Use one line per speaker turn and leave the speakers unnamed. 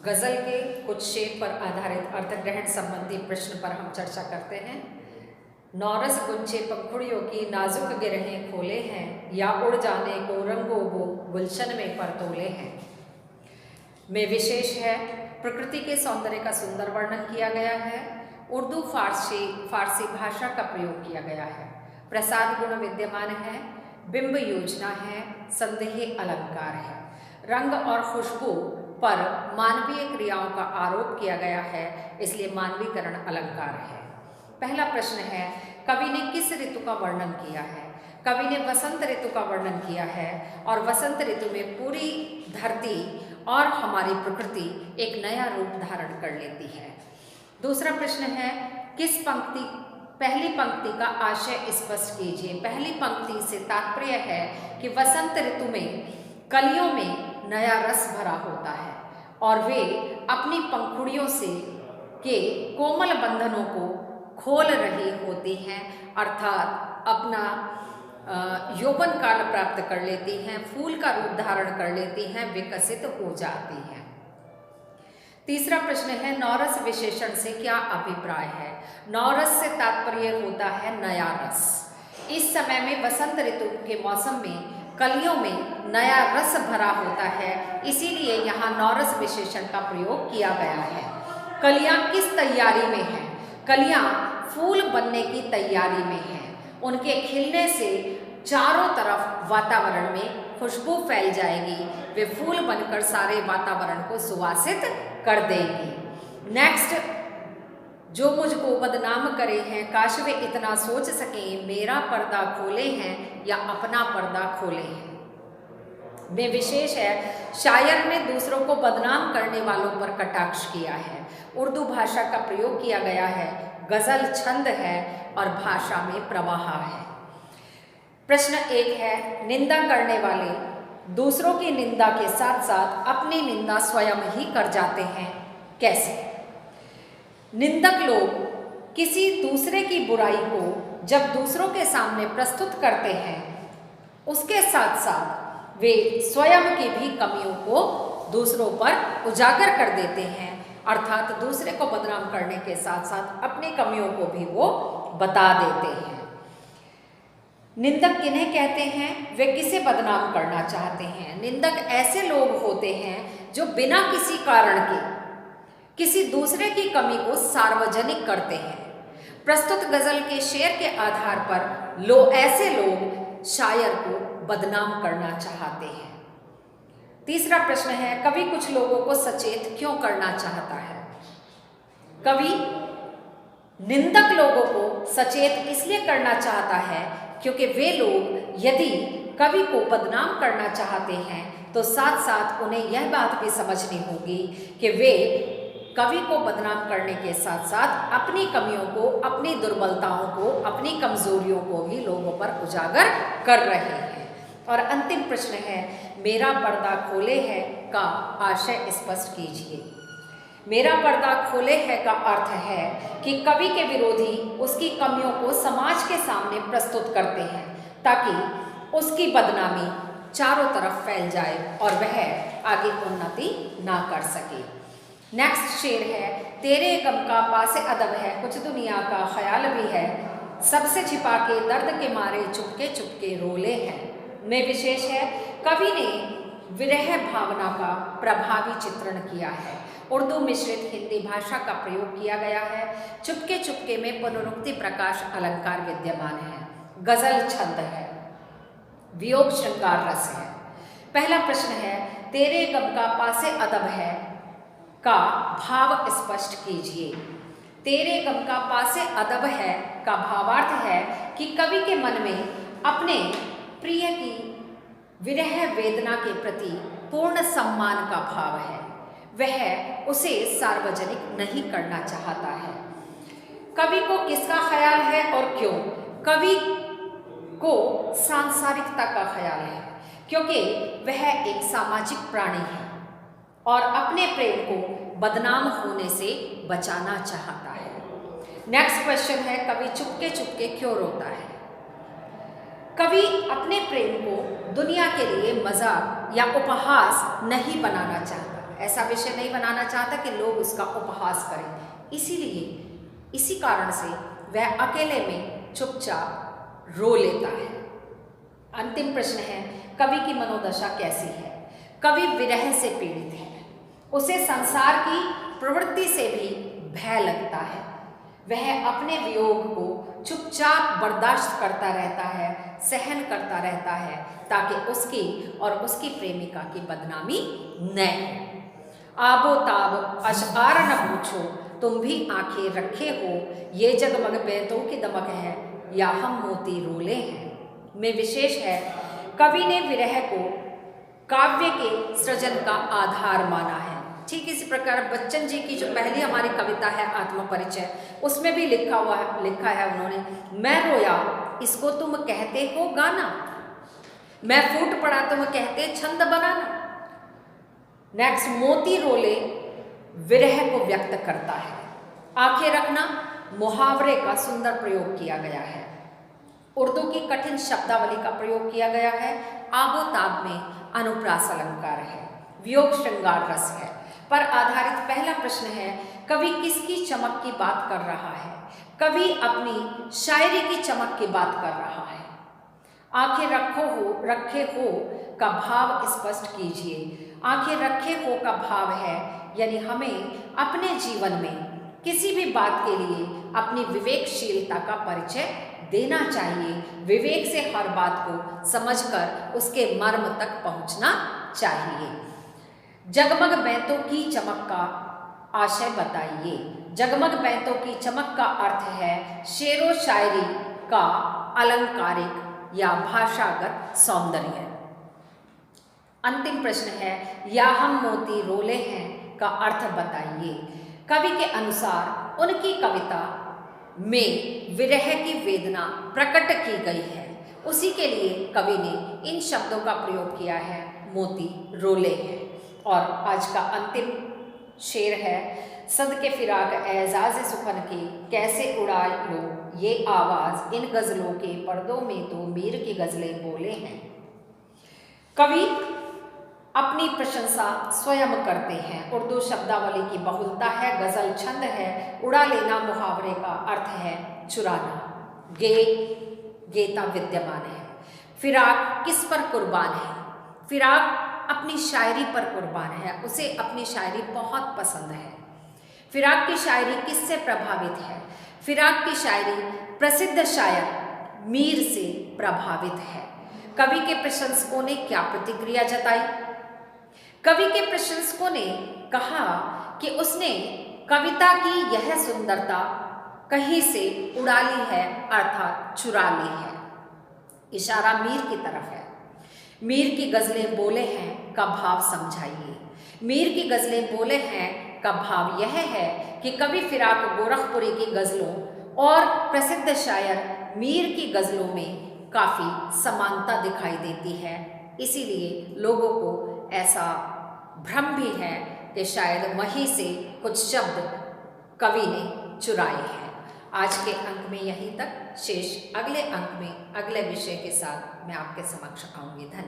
गजल के कुछ शेर पर आधारित अर्थग्रहण संबंधी प्रश्न पर हम चर्चा करते हैं। नौरस गुंचे पंखुड़ियों की नाजुक गिरहें खोले हैं, या उड़ जाने को रंगो वो गुलशन में परतोले हैं। में विशेष है, प्रकृति के सौंदर्य का सुंदर वर्णन किया गया है। उर्दू फारसी भाषा का प्रयोग किया गया है। प्रसाद गुण विद्यमान है, बिंब योजना है, संदेह अलंकार है। रंग और खुशबू पर मानवीय क्रियाओं का आरोप किया गया है, इसलिए मानवीकरण अलंकार है। पहला प्रश्न है, कवि ने किस ऋतु का वर्णन किया है? कवि ने वसंत ऋतु का वर्णन किया है, और वसंत ऋतु में पूरी धरती और हमारी प्रकृति एक नया रूप धारण कर लेती है। दूसरा प्रश्न है, पहली पंक्ति का आशय स्पष्ट कीजिए। पहली पंक्ति से तात्पर्य है कि वसंत ऋतु में कलियों में नया रस भरा होता है और वे अपनी पंखुड़ियों से के कोमल बंधनों को खोल रही होती हैं, अर्थात अपना यौवन काल प्राप्त कर लेती हैं, फूल का रूप धारण कर लेती हैं, विकसित हो जाती हैं। तीसरा प्रश्न है, नौरस विशेषण से क्या अभिप्राय है? नौरस से तात्पर्य होता है नया रस। इस समय में वसंत ऋतु के मौसम में कलियों में नया रस भरा होता है, इसीलिए यहाँ नौरस विशेषण का प्रयोग किया गया है। कलियाँ किस तैयारी में हैं? कलियाँ फूल बनने की तैयारी में हैं। उनके खिलने से चारों तरफ वातावरण में खुशबू फैल जाएगी, वे फूल बनकर सारे वातावरण को सुवासित कर देंगी। नेक्स्ट, जो मुझको बदनाम करे हैं, काश वे इतना सोच सकें, मेरा पर्दा खोले हैं या अपना पर्दा खोले हैं। में विशेष है, शायर ने दूसरों को बदनाम करने वालों पर कटाक्ष किया है। उर्दू भाषा का प्रयोग किया गया है, गजल छंद है और भाषा में प्रवाह है। प्रश्न 1 है, निंदा करने वाले दूसरों की निंदा के साथ साथ अपनी निंदा स्वयं ही कर जाते हैं। कैसे? निंदक लोग किसी दूसरे की बुराई को जब दूसरों के सामने प्रस्तुत करते हैं, उसके साथ साथ वे स्वयं की भी कमियों को दूसरों पर उजागर कर देते हैं, अर्थात दूसरे को बदनाम करने के साथ साथ अपनी कमियों को भी वो बता देते हैं। निंदक किन्हें कहते हैं? वे किसे बदनाम करना चाहते हैं? निंदक ऐसे लोग होते हैं जो बिना किसी कारण के किसी दूसरे की कमी को सार्वजनिक करते हैं। प्रस्तुत गजल के शेर के आधार पर ऐसे लोग शायर को बदनाम करना चाहते हैं। तीसरा प्रश्न है, कवि कुछ लोगों को सचेत क्यों करना चाहता है? कवि निंदक लोगों को सचेत इसलिए करना चाहता है क्योंकि वे लोग यदि कवि को बदनाम करना चाहते हैं तो साथ साथ उन्हें यह बात भी समझनी होगी कि वे कवि को बदनाम करने के साथ साथ अपनी कमियों को, अपनी दुर्बलताओं को, अपनी कमजोरियों को भी लोगों पर उजागर कर रहे हैं। और अंतिम प्रश्न है, मेरा पर्दा खोले है का आशय स्पष्ट कीजिए। मेरा पर्दा खोले है का अर्थ है कि कवि के विरोधी उसकी कमियों को समाज के सामने प्रस्तुत करते हैं ताकि उसकी बदनामी चारों तरफ फैल जाए और वह आगे उन्नति ना कर सके। नेक्स्ट शेर है, तेरे गम का पासे अदब है, कुछ दुनिया का ख्याल भी है, सबसे छिपा के दर्द के मारे चुपके चुपके रोले हैं। में विशेष है, कवि ने विरह भावना का प्रभावी चित्रण किया है। उर्दू मिश्रित हिंदी भाषा का प्रयोग किया गया है। चुपके चुपके में पुनरुक्ति प्रकाश अलंकार विद्यमान है। गजल छंद है, वियोग श्रृंगार रस है। पहला प्रश्न है, तेरे गम का पासे अदब है का भाव स्पष्ट कीजिए। तेरे गम का पासे अदब है का भावार्थ है कि कवि के मन में अपने प्रिय की विरह वेदना के प्रति पूर्ण सम्मान का भाव है, वह उसे सार्वजनिक नहीं करना चाहता है। कवि को किसका ख्याल है और क्यों? कवि को सांसारिकता का ख्याल है क्योंकि वह एक सामाजिक प्राणी है और अपने प्रेम को बदनाम होने से बचाना चाहता है। नेक्स्ट क्वेश्चन है, कवि चुपके चुपके क्यों रोता है? कवि अपने प्रेम को दुनिया के लिए मजाक या उपहास नहीं बनाना चाहता, ऐसा विषय नहीं बनाना चाहता कि लोग उसका उपहास करें। इसीलिए इसी कारण से वह अकेले में चुपचाप रो लेता है। अंतिम प्रश्न है, कवि की मनोदशा कैसी है? कवि विरह से पीड़ित है, उसे संसार की प्रवृत्ति से भी भय लगता है। वह अपने वियोग को चुपचाप बर्दाश्त करता रहता है, सहन करता रहता है, ताकि उसकी और उसकी प्रेमिका की बदनामी न हो। आबो ताब अशआर न पूछो, तुम भी आंखें रखे हो, ये जगमग बैतों की दमक है या हम मोती रोले हैं में विशेष है। कवि ने विरह को काव्य के सृजन का आधार माना है। ठीक इसी प्रकार बच्चन जी की जो पहली हमारी कविता है आत्मपरिचय, उसमें भी लिखा है उन्होंने, मैं रोया इसको तुम कहते हो गाना, मैं फूट पड़ा तुम कहते छंद बनाना। नेक्स्ट, मोती रोले विरह को व्यक्त करता है। आंखें रखना मुहावरे का सुंदर प्रयोग किया गया है। उर्दू की कठिन शब्दावली का प्रयोग किया गया है। आबो ताब में अनुप्रास अलंकार है, वियोग श्रृंगार रस है पर आधारित पहला प्रश्न है, कवि किसकी चमक की बात कर रहा है? कवि अपनी शायरी की चमक की बात कर रहा है। आंखें रखे हो का भाव स्पष्ट कीजिए। आंखें रखे हो का भाव है यानी हमें अपने जीवन में किसी भी बात के लिए अपनी विवेकशीलता का परिचय देना चाहिए। विवेक से हर बात को समझकर उसके मर्म तक पहुंचना चाहिए। जगमग बैंतों की चमक का आशय बताइए। जगमग बैंतों की चमक का अर्थ है शेरो शायरी का अलंकारिक या भाषागत सौंदर्य। अंतिम प्रश्न है, या हम मोती रोले हैं का अर्थ बताइए। कवि के अनुसार उनकी कविता में विरह की वेदना प्रकट की गई है, उसी के लिए कवि ने इन शब्दों का प्रयोग किया है, मोती रोले हैं। और आज का अंतिम शेर है, सद के फिराक एजाज सुखन की कैसे उड़ा लो ये आवाज़, इन गज़लों के पर्दों में तो मीर की गज़लें बोले हैं। कवि अपनी प्रशंसा स्वयं करते हैं। उर्दू शब्दावली की बहुलता है, गज़ल छंद है, उड़ा लेना मुहावरे का अर्थ है चुराना, गेता विद्यमान है। फिराक किस पर कुर्बान है? फिराक अपनी शायरी पर कुर्बान है, उसे अपनी शायरी बहुत पसंद है। फिराक की शायरी किससे प्रभावित है? फिराक की शायरी प्रसिद्ध शायर मीर से प्रभावित है। कवि के प्रशंसकों ने क्या प्रतिक्रिया जताई? कवि के प्रशंसकों ने कहा कि उसने कविता की यह सुंदरता कहीं से उड़ा ली है, अर्थात चुरा ली है। इशारा मीर की तरफ है। मीर की गज़लें बोले हैं का भाव समझाइए। मीर की गज़लें बोले हैं का भाव यह है कि कवि फिराक गोरखपुरी की गज़लों और प्रसिद्ध शायर मीर की गज़लों में काफ़ी समानता दिखाई देती है। इसीलिए लोगों को ऐसा भ्रम भी है कि शायद वहीं से कुछ शब्द कवि ने चुराए हैं। आज के अंक में यहीं तक, शेष अगले अंक में अगले विषय के साथ मैं आपके समक्ष आऊँगी। धन्यवाद।